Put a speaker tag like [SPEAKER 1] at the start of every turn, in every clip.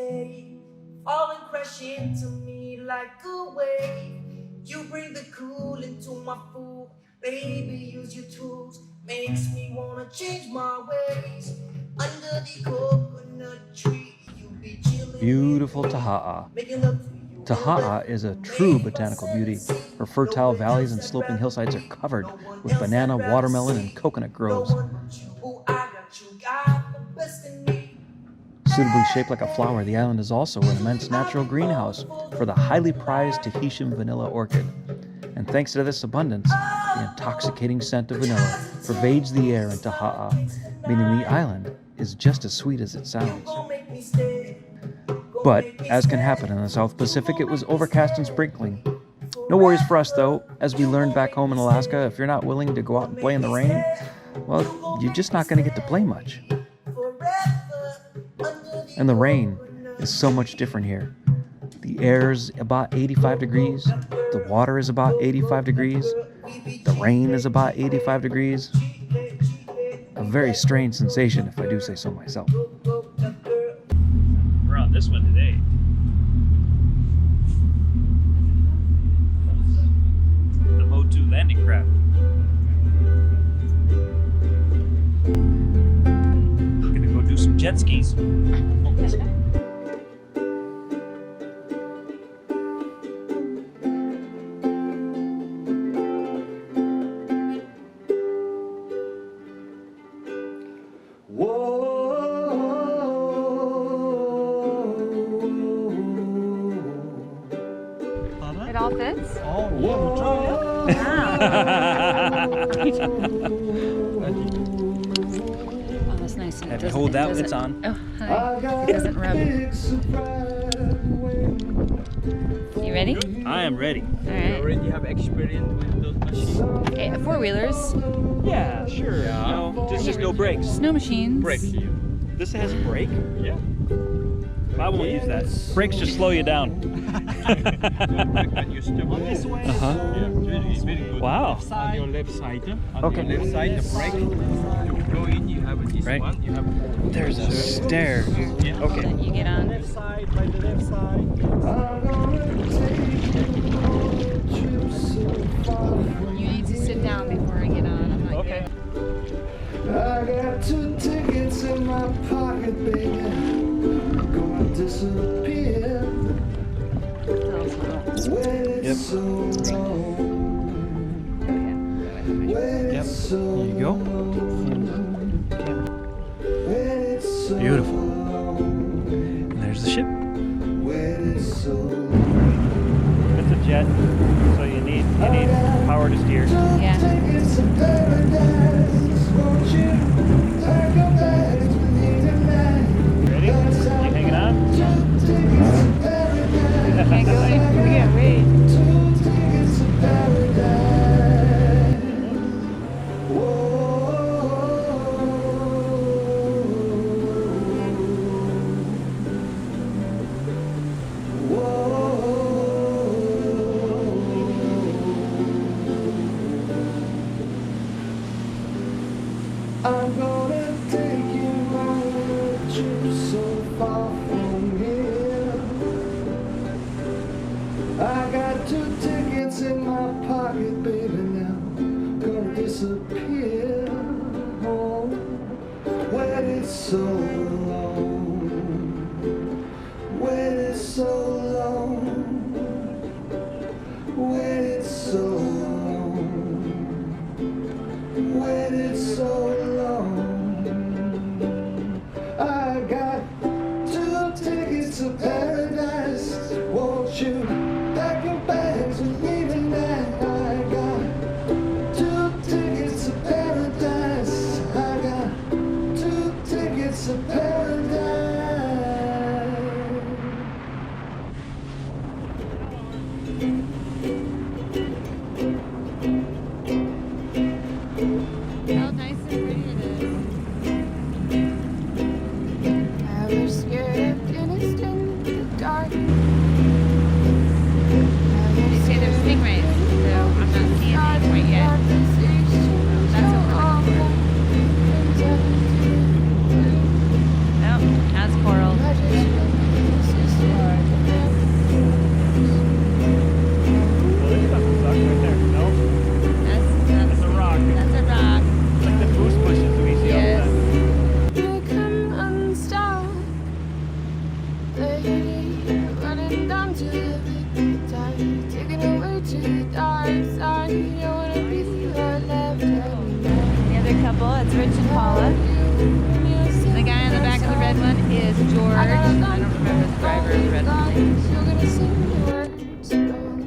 [SPEAKER 1] stay, falling crashing to me like a wave. You bring the cool into my food, baby, use your tools, makes me wanna change my ways. Under the coconut tree, you be chilling.
[SPEAKER 2] Beautiful Taha'a.
[SPEAKER 1] Making love to you.
[SPEAKER 2] Taha'a is a true botanical beauty. Her fertile valleys and sloping hillsides are covered with banana, watermelon, and coconut groves. Suitably shaped like a flower, the island is also an immense natural greenhouse for the highly prized Tahitian vanilla orchid. And thanks to this abundance, the intoxicating scent of vanilla pervades the air in Taha'a, meaning the island is just as sweet as it sounds. But, as can happen in the South Pacific, it was overcast and sprinkling. No worries for us, though. As we learned back home in Alaska, if you're not willing to go out and play in the rain, well, you're just not going to get to play much. And the rain is so much different here. The air's about 85 degrees, the water is about 85 degrees, the rain is about 85 degrees. A very strange sensation, if I do say so myself.
[SPEAKER 3] We're on this one today. The Motu landing craft. Gonna go do some jet skis.
[SPEAKER 4] It all fits?
[SPEAKER 3] Oh, yeah.
[SPEAKER 4] Oh, that's nice.
[SPEAKER 3] Have you hold that, it's on.
[SPEAKER 4] Oh, hi. It doesn't rub. You ready?
[SPEAKER 3] I am ready.
[SPEAKER 4] All right.
[SPEAKER 5] Already have experience with those machines?
[SPEAKER 4] Okay, four-wheelers,
[SPEAKER 3] Yeah, sure.
[SPEAKER 5] Yeah.
[SPEAKER 3] No, there's just no brakes.
[SPEAKER 4] snow machines.
[SPEAKER 5] Brake here.
[SPEAKER 3] This has a brake?
[SPEAKER 5] Yeah.
[SPEAKER 3] I won't use that. Brakes just slow you down.
[SPEAKER 5] When you step on this way,
[SPEAKER 3] Uh-huh.
[SPEAKER 5] yeah, very good.
[SPEAKER 3] Wow.
[SPEAKER 5] On your left side, on
[SPEAKER 3] Okay.
[SPEAKER 5] your left side, the brake. You go in, you have this
[SPEAKER 3] Right.
[SPEAKER 5] one, you have
[SPEAKER 3] There's a stair.
[SPEAKER 5] Yeah.
[SPEAKER 3] Okay.
[SPEAKER 4] That you get on.
[SPEAKER 5] left side, by the left side.
[SPEAKER 4] You need to sit down before I get on. I'm not
[SPEAKER 3] Okay.
[SPEAKER 1] I got 2 tickets in my pocket, baby. Gonna disappear. Waited
[SPEAKER 3] Yep.
[SPEAKER 1] so long. Waited
[SPEAKER 3] Yep.
[SPEAKER 1] so
[SPEAKER 3] There you go.
[SPEAKER 1] Waited so
[SPEAKER 3] Beautiful.
[SPEAKER 1] long.
[SPEAKER 3] And there's the ship.
[SPEAKER 1] Waited so long.
[SPEAKER 3] It's a jet, so you need power to steer.
[SPEAKER 4] Yeah.
[SPEAKER 1] Tickets to paradise. Won't you take a back with me tonight?
[SPEAKER 3] Ready? You hanging on?
[SPEAKER 1] Tickets to paradise.
[SPEAKER 4] Can't go in. We gotta wait.
[SPEAKER 1] 2 tickets to paradise. Whoa. I'm gonna take you on a trip so far from here. I got 2 tickets in my pocket, baby, now gonna disappear. Oh, waited so long, waited so long, waited so long, waited so long. I got 2 tickets to paradise. Won't you pack your bags with me tonight? I got 2 tickets to paradise. I got 2 tickets to paradise.
[SPEAKER 4] How nice and pretty it is. I was scared and it's in the dark.
[SPEAKER 1] Lady, running down to the tide, taking away to the dark side. I wanna be your left hand man.
[SPEAKER 4] The other couple, it's Rich and Paula. The guy in the back of the red one is George. I don't remember the driver of the red one.
[SPEAKER 1] You're gonna sing the words wrong.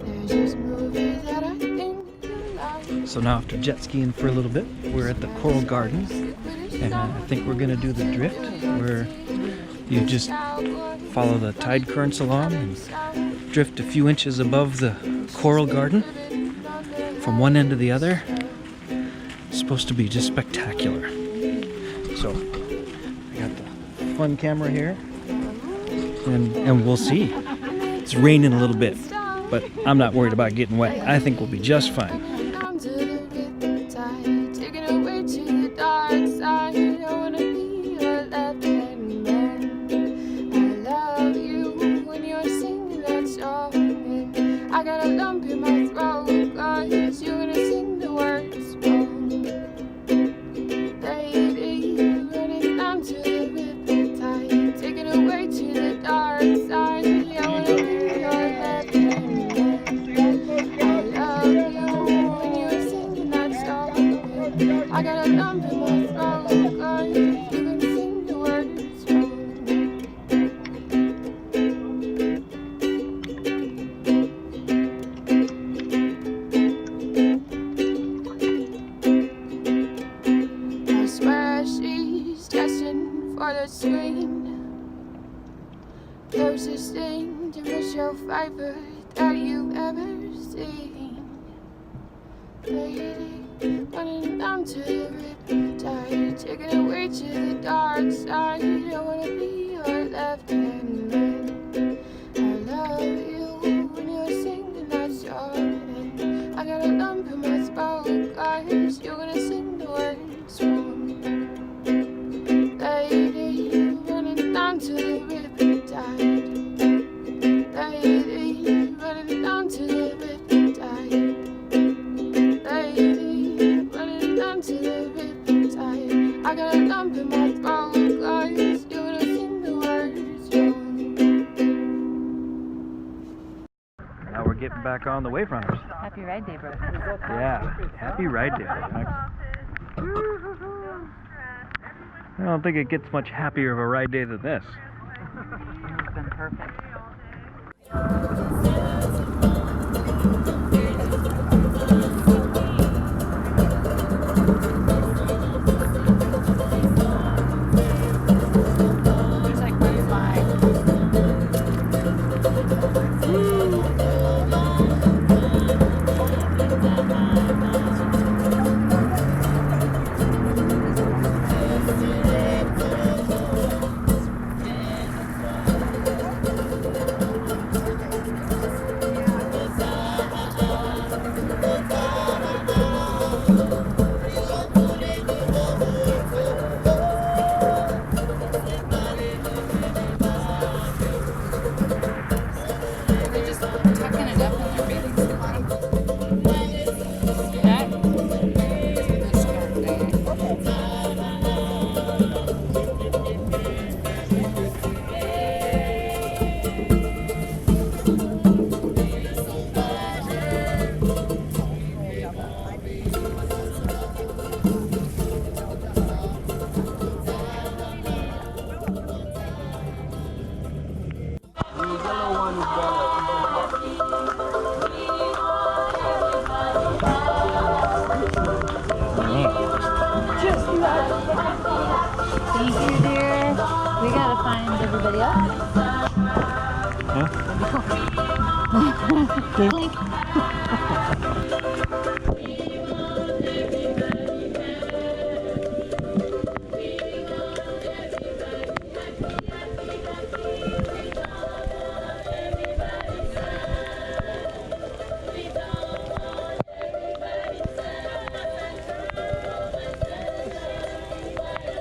[SPEAKER 1] There's this movie that I think you like.
[SPEAKER 2] So now after jet skiing for a little bit, we're at the Coral Garden, and I think we're gonna do the drift, where you just follow the tide currents along and drift a few inches above the Coral Garden from one end to the other. It's supposed to be just spectacular. So I got the fun camera here, and we'll see. It's raining a little bit, but I'm not worried about getting wet. I think we'll be just fine.
[SPEAKER 1] Down to the riptide, taking away to the dark side. I wanna be your left hand man. I love you when you're singing that song. And I got a lump in my throat, 'cause you're gonna sing the words wrong. Lady, running down to the riptide, taking away to the dark side. I wanna be your left hand man. I love you when you're singing that song. I got a lump in my throat, 'cause you're gonna sing the words wrong. I swear she's destined for the screen. Closest thing to Michelle Pfeiffer that you've ever seen. Lady, running down to the riptide, taking away to the dark side. I wanna be your left hand man. I love you when you're singing that song. And I got a lump in my throat, 'cause you're gonna sing the words wrong. Lady, running down to the riptide. Lady, running down to the riptide. Lady, running down to the riptide. I got a lump in my throat, 'cause you're gonna sing the words wrong.
[SPEAKER 2] Now we're getting back on the Wave Runners.
[SPEAKER 4] Happy ride day, bro.
[SPEAKER 2] Yeah, happy ride day, Max. I don't think it gets much happier of a ride day than this.
[SPEAKER 4] It's been perfect. It's like butterfly. They're just tucking it up in their bathing suit. That is good. Thank you, dear. We gotta find everybody else.
[SPEAKER 2] Huh?